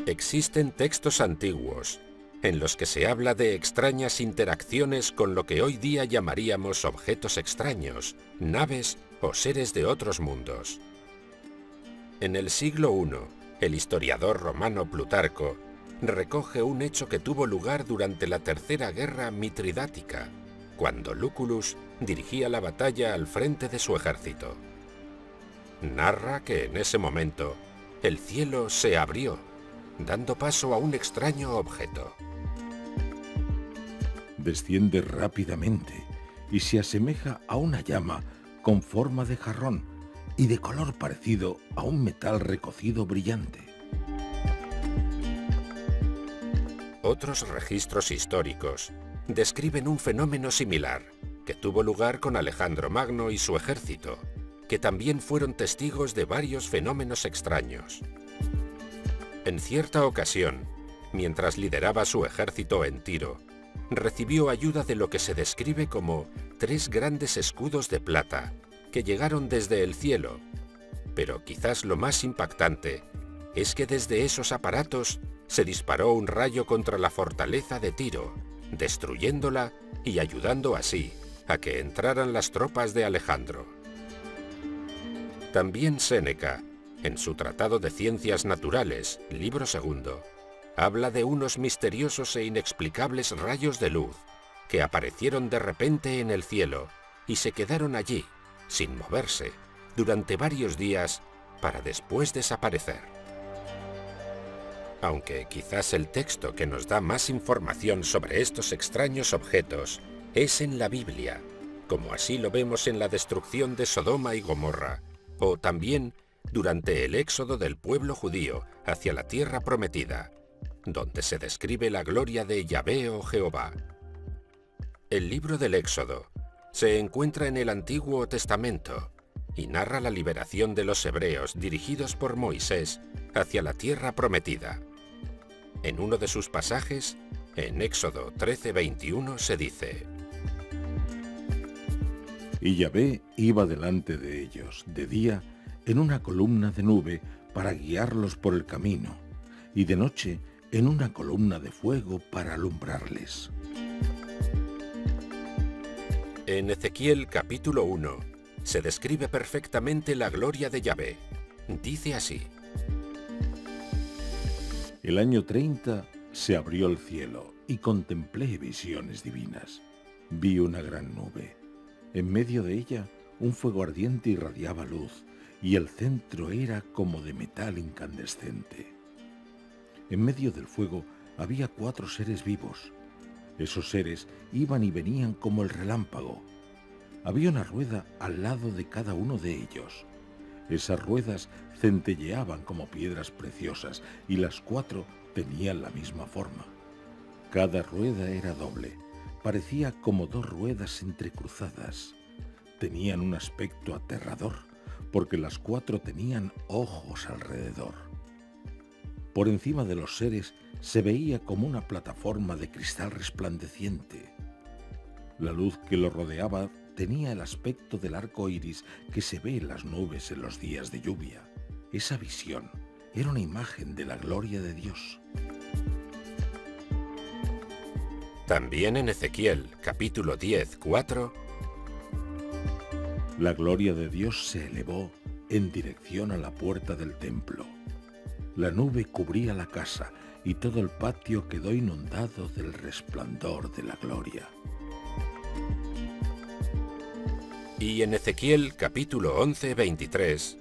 Existen textos antiguos en los que se habla de extrañas interacciones con lo que hoy día llamaríamos objetos extraños, naves o seres de otros mundos. En el siglo I, el historiador romano Plutarco recoge un hecho que tuvo lugar durante la Tercera Guerra Mitridática, cuando Lucullus dirigía la batalla al frente de su ejército. Narra que en ese momento el cielo se abrió, dando paso a un extraño objeto. Desciende rápidamente y se asemeja a una llama con forma de jarrón y de color parecido a un metal recocido brillante. Otros registros históricos describen un fenómeno similar que tuvo lugar con Alejandro Magno y su ejército, que también fueron testigos de varios fenómenos extraños. En cierta ocasión, mientras lideraba su ejército en Tiro, recibió ayuda de lo que se describe como 3 grandes escudos de plata que llegaron desde el cielo, pero quizás lo más impactante es que desde esos aparatos se disparó un rayo contra la fortaleza de Tiro, destruyéndola y ayudando así a que entraran las tropas de Alejandro. También Séneca, en su Tratado de Ciencias Naturales, libro 2, habla de unos misteriosos e inexplicables rayos de luz que aparecieron de repente en el cielo y se quedaron allí, sin moverse, durante varios días para después desaparecer. Aunque quizás el texto que nos da más información sobre estos extraños objetos es en la Biblia, como así lo vemos en la destrucción de Sodoma y Gomorra, o también durante el éxodo del pueblo judío hacia la tierra prometida, donde se describe la gloria de Yahvé o Jehová. El libro del Éxodo se encuentra en el Antiguo Testamento y narra la liberación de los hebreos dirigidos por Moisés hacia la tierra prometida. En uno de sus pasajes, en Éxodo 13:21, se dice: Y Yahvé iba delante de ellos, de día, en una columna de nube para guiarlos por el camino, y de noche en una columna de fuego para alumbrarles. En Ezequiel capítulo 1 se describe perfectamente la gloria de Yahvé. Dice así: El año 30 se abrió el cielo y contemplé visiones divinas. Vi una gran nube. En medio de ella un fuego ardiente irradiaba luz y el centro era como de metal incandescente. En medio del fuego había 4 seres vivos. Esos seres iban y venían como el relámpago. Había una rueda al lado de cada uno de ellos. Esas ruedas centelleaban como piedras preciosas y las 4 tenían la misma forma. Cada rueda era doble, parecía como 2 ruedas entrecruzadas. Tenían un aspecto aterrador, porque las 4 tenían ojos alrededor. Por encima de los seres se veía como una plataforma de cristal resplandeciente. La luz que lo rodeaba tenía el aspecto del arco iris que se ve en las nubes en los días de lluvia. Esa visión era una imagen de la gloria de Dios. También en Ezequiel capítulo 10:4, la gloria de Dios se elevó en dirección a la puerta del templo. La nube cubría la casa y todo el patio quedó inundado del resplandor de la gloria. Y en Ezequiel capítulo 11:23,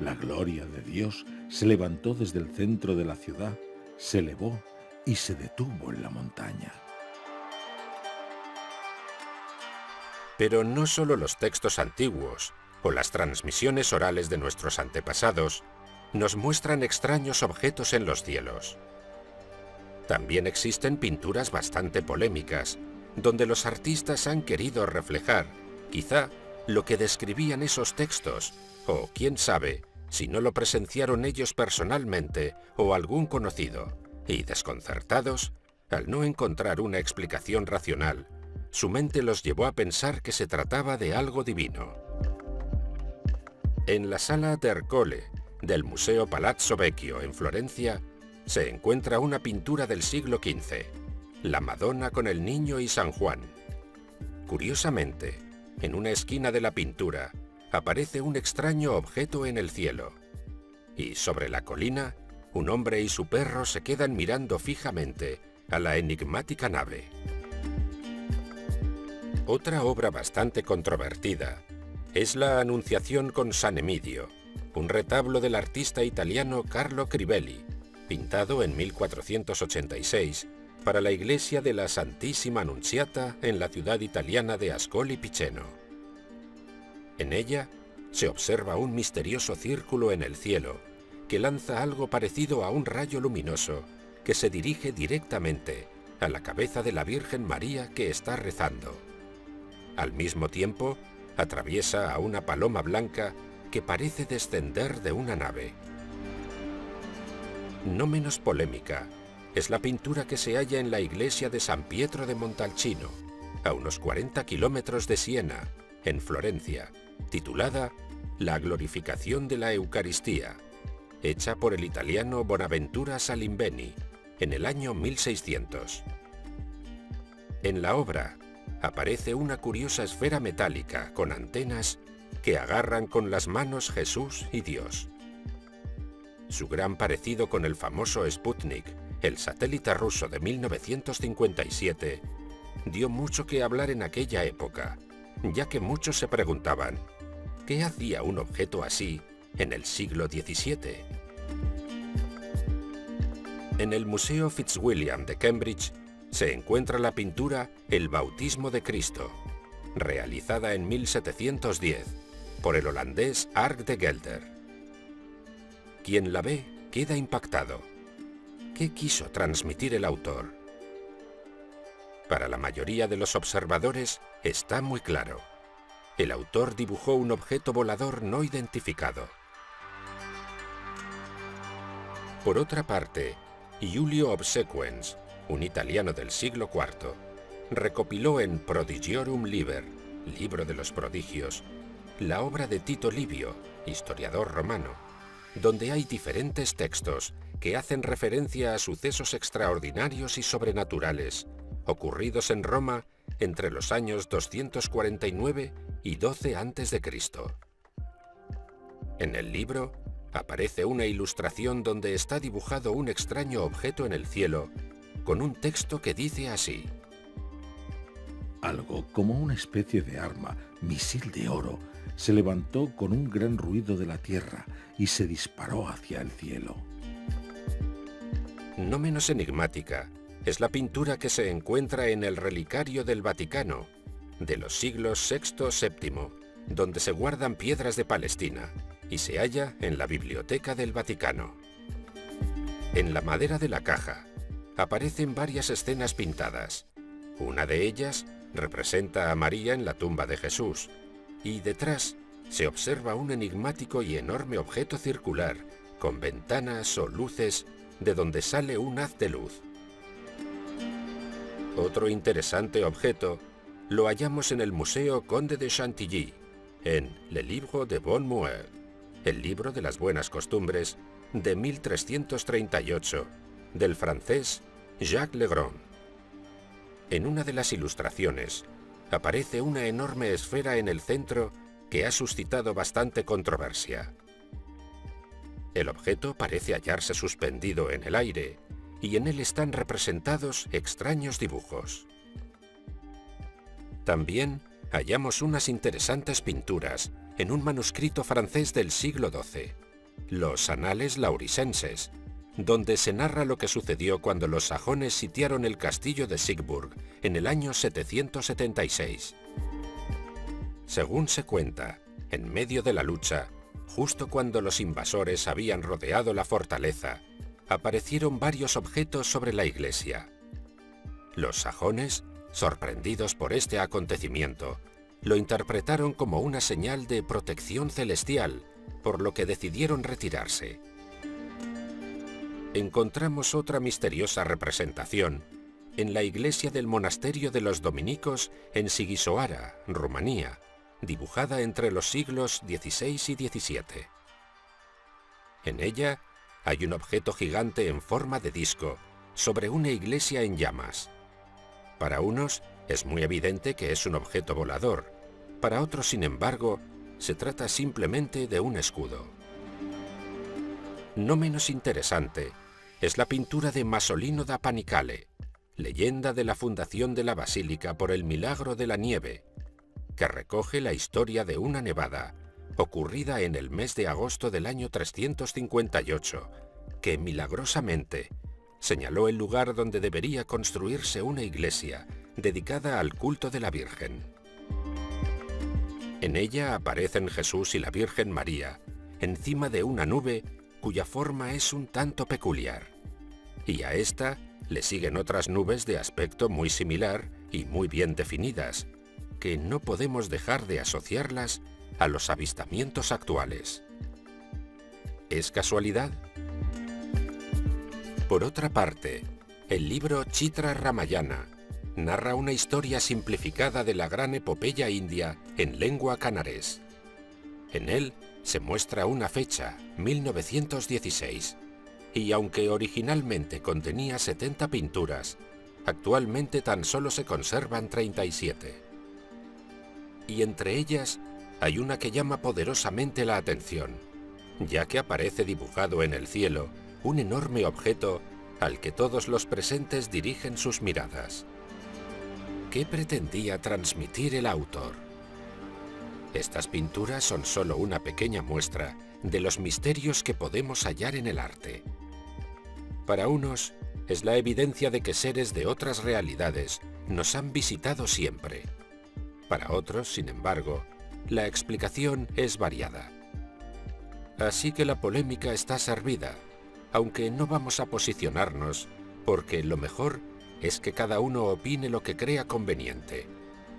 la gloria de Dios se levantó desde el centro de la ciudad, se elevó y se detuvo en la montaña. Pero no solo los textos antiguos o las transmisiones orales de nuestros antepasados nos muestran extraños objetos en los cielos. También existen pinturas bastante polémicas, donde los artistas han querido reflejar, quizá, lo que describían esos textos, o quién sabe, si no lo presenciaron ellos personalmente o algún conocido, y desconcertados, al no encontrar una explicación racional, su mente los llevó a pensar que se trataba de algo divino. En la sala d'Ercole, del Museo Palazzo Vecchio en Florencia, se encuentra una pintura del siglo XV, la Madonna con el Niño y San Juan. Curiosamente, en una esquina de la pintura aparece un extraño objeto en el cielo, y sobre la colina, un hombre y su perro se quedan mirando fijamente a la enigmática nave. Otra obra bastante controvertida es la Anunciación con San Emidio, un retablo del artista italiano Carlo Crivelli, pintado en 1486 para la iglesia de la Santísima Annunziata en la ciudad italiana de Ascoli Piceno. En ella se observa un misterioso círculo en el cielo que lanza algo parecido a un rayo luminoso que se dirige directamente a la cabeza de la Virgen María que está rezando. Al mismo tiempo, atraviesa a una paloma blanca que parece descender de una nave. No menos polémica es la pintura que se halla en la iglesia de San Pietro de Montalcino, a unos 40 kilómetros de Siena, en Florencia, titulada La glorificación de la Eucaristía, hecha por el italiano Bonaventura Salimbeni en el año 1600. En la obra aparece una curiosa esfera metálica con antenas que agarran con las manos Jesús y Dios. Su gran parecido con el famoso Sputnik, el satélite ruso de 1957, dio mucho que hablar en aquella época, ya que muchos se preguntaban, ¿qué hacía un objeto así en el siglo XVII? En el Museo Fitzwilliam de Cambridge se encuentra la pintura El bautismo de Cristo, realizada en 1710 por el holandés Ark de Gelder. Quien la ve queda impactado. ¿Qué quiso transmitir el autor? Para la mayoría de los observadores está muy claro. El autor dibujó un objeto volador no identificado. Por otra parte, Giulio Obsequens, un italiano del siglo IV, recopiló en Prodigiorum Liber, libro de los prodigios, la obra de Tito Livio, historiador romano, donde hay diferentes textos que hacen referencia a sucesos extraordinarios y sobrenaturales ocurridos en Roma entre los años 249 y 12 a.C. En el libro aparece una ilustración donde está dibujado un extraño objeto en el cielo con un texto que dice así: Algo como una especie de arma, misil de oro, se levantó con un gran ruido de la tierra y se disparó hacia el cielo. No menos enigmática es la pintura que se encuentra en el Relicario del Vaticano, de los siglos VI-VII, donde se guardan piedras de Palestina, y se halla en la Biblioteca del Vaticano. En la madera de la caja aparecen varias escenas pintadas. Una de ellas representa a María en la tumba de Jesús, y detrás se observa un enigmático y enorme objeto circular, con ventanas o luces, de donde sale un haz de luz. Otro interesante objeto lo hallamos en el Museo Conde de Chantilly, en Le Livre de Bonnes Mœurs, el libro de las buenas costumbres, de 1338, del francés Jacques Legrand. En una de las ilustraciones aparece una enorme esfera en el centro que ha suscitado bastante controversia. El objeto parece hallarse suspendido en el aire, y en él están representados extraños dibujos. También hallamos unas interesantes pinturas en un manuscrito francés del siglo XII, los Anales Lauricenses, donde se narra lo que sucedió cuando los sajones sitiaron el castillo de Siegburg en el año 776. Según se cuenta, en medio de la lucha, justo cuando los invasores habían rodeado la fortaleza, aparecieron varios objetos sobre la iglesia. Los sajones, sorprendidos por este acontecimiento, lo interpretaron como una señal de protección celestial, por lo que decidieron retirarse. Encontramos otra misteriosa representación en la iglesia del monasterio de los dominicos en Sighisoara, Rumanía, dibujada entre los siglos XVI y XVII. En ella hay un objeto gigante en forma de disco sobre una iglesia en llamas. Para unos es muy evidente que es un objeto volador, para otros, sin embargo, se trata simplemente de un escudo. No menos interesante es la pintura de Masolino da Panicale, leyenda de la fundación de la basílica por el milagro de la nieve, que recoge la historia de una nevada ocurrida en el mes de agosto del año 358, que milagrosamente señaló el lugar donde debería construirse una iglesia dedicada al culto de la Virgen. En ella aparecen Jesús y la Virgen María, encima de una nube cuya forma es un tanto peculiar. Y a esta le siguen otras nubes de aspecto muy similar y muy bien definidas, que no podemos dejar de asociarlas a los avistamientos actuales. ¿Es casualidad? Por otra parte, el libro Chitra Ramayana narra una historia simplificada de la gran epopeya india en lengua canarés. En él se muestra una fecha, 1916, y aunque originalmente contenía 70 pinturas, actualmente tan solo se conservan 37. Y entre ellas hay una que llama poderosamente la atención, ya que aparece dibujado en el cielo un enorme objeto al que todos los presentes dirigen sus miradas. ¿Qué pretendía transmitir el autor? Estas pinturas son solo una pequeña muestra de los misterios que podemos hallar en el arte. Para unos, es la evidencia de que seres de otras realidades nos han visitado siempre. Para otros, sin embargo, la explicación es variada. Así que la polémica está servida, aunque no vamos a posicionarnos, porque lo mejor es que cada uno opine lo que crea conveniente,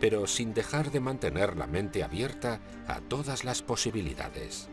pero sin dejar de mantener la mente abierta a todas las posibilidades.